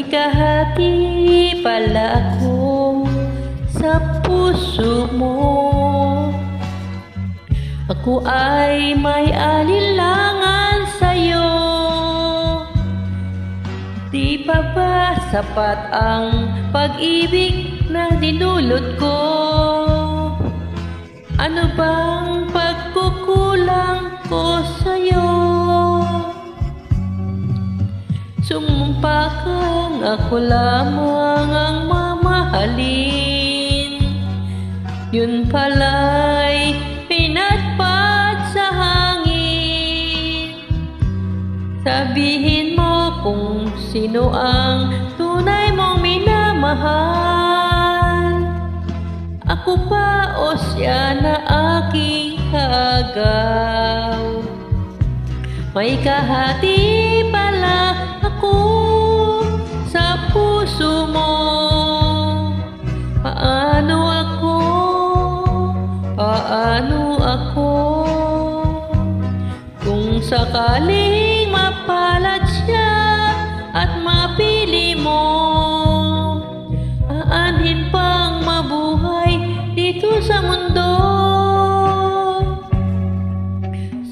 May kahati pala ako sa puso mo. Ako ay may alinlangan sa'yo. Di pa ba sapat ang pag-ibig na dinulot ko? Ano bang pagkukulang ko sa'yo? Sumumpa kang ako lamang ang mamahalin. Yun pala'y pinatpat sa hangin. Sabihin mo kung sino ang tunay mong minamahal. Ako pa o siya na aking kaagaw? May kahati pala ako sa puso mo. Paano ako? Paano ako? Kung sakaling mapalad siya at mapili mo, aanhin pang mabuhay dito sa mundo.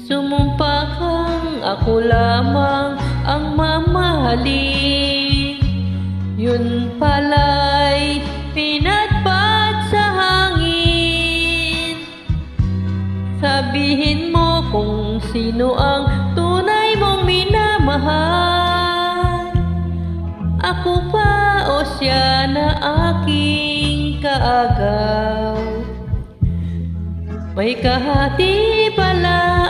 Sumumpa kang ako lamang ang mamahalin. Yun pala'y pinatpat sa hangin. Sabihin mo kung sino ang tunay mong minamahal. Ako pa o siya na aking kaagaw? May kahati pala